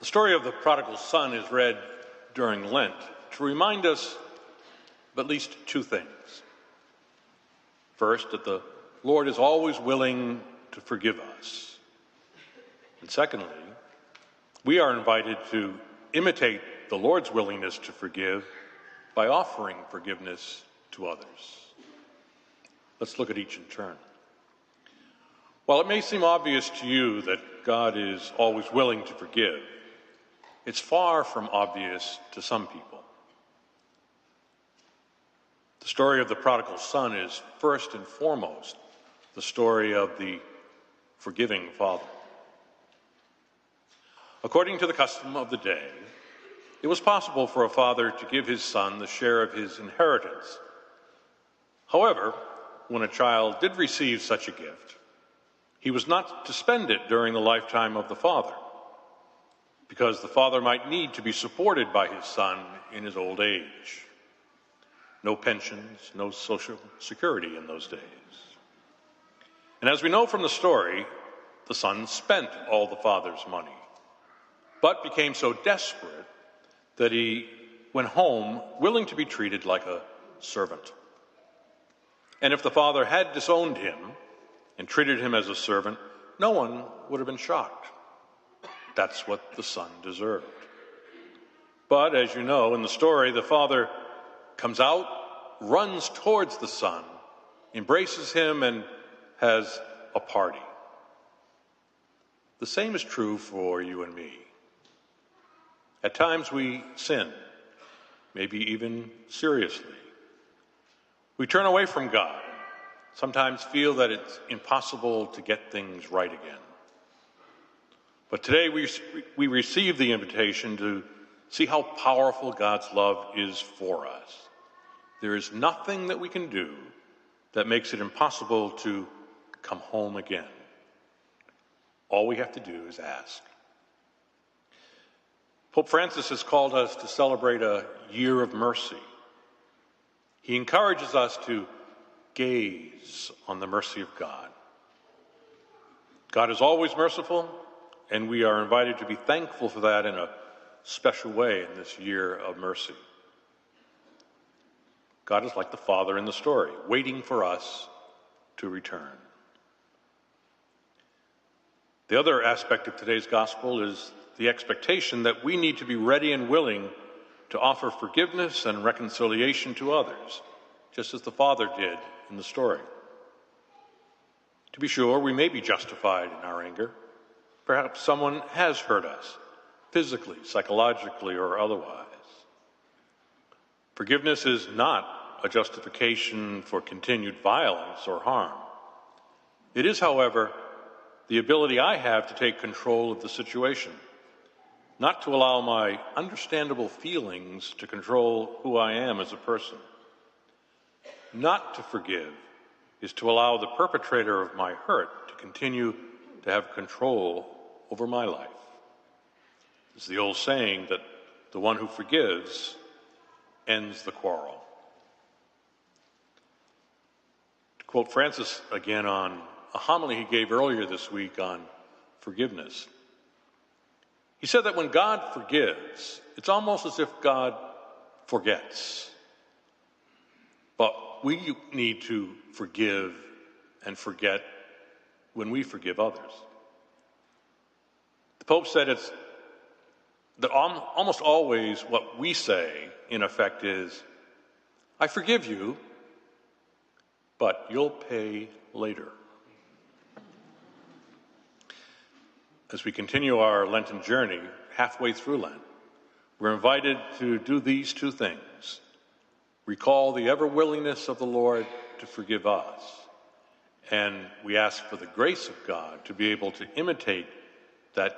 The story of the prodigal son is read during Lent to remind us of at least two things. First, that the Lord is always willing to forgive us. And secondly, we are invited to imitate the Lord's willingness to forgive by offering forgiveness to others. Let's look at each in turn. While it may seem obvious to you that God is always willing to forgive, it's far from obvious to some people. The story of the prodigal son is first and foremost the story of the forgiving father. According to the custom of the day, it was possible for a father to give his son the share of his inheritance. However, when a child did receive such a gift, he was not to spend it during the lifetime of the father, because the father might need to be supported by his son in his old age. No pensions, no social security in those days. And as we know from the story, the son spent all the father's money, but became so desperate that he went home willing to be treated like a servant. And if the father had disowned him and treated him as a servant, no one would have been shocked. That's what the son deserved. But as you know, in the story, the father comes out, runs towards the son, embraces him, and has a party. The same is true for you and me. At times we sin, maybe even seriously. We turn away from God, sometimes feel that it's impossible to get things right again. But today we receive the invitation to see how powerful God's love is for us. There is nothing that we can do that makes it impossible to come home again. All we have to do is ask. Pope Francis has called us to celebrate a year of mercy. He encourages us to gaze on the mercy of God. God is always merciful, and we are invited to be thankful for that in a special way in this year of mercy. God is like the father in the story, waiting for us to return. The other aspect of today's gospel is the expectation that we need to be ready and willing to offer forgiveness and reconciliation to others, just as the father did in the story. To be sure, we may be justified in our anger. Perhaps someone has hurt us, physically, psychologically, or otherwise. Forgiveness is not a justification for continued violence or harm. It is, however, the ability I have to take control of the situation, not to allow my understandable feelings to control who I am as a person. Not to forgive is to allow the perpetrator of my hurt to continue to have control over my life. It's the old saying that the one who forgives ends the quarrel. To quote Francis again on a homily he gave earlier this week on forgiveness, he said that when God forgives, it's almost as if God forgets. But we need to forgive and forget when we forgive others. The Pope said it's that almost always what we say, in effect, is, I forgive you, but you'll pay later. As we continue our Lenten journey, halfway through Lent, we're invited to do these two things. Recall the ever-willingness of the Lord to forgive us, and we ask for the grace of God to be able to imitate that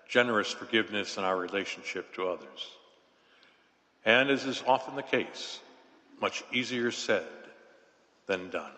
generous forgiveness in our relationship to others. And as is often the case, much easier said than done.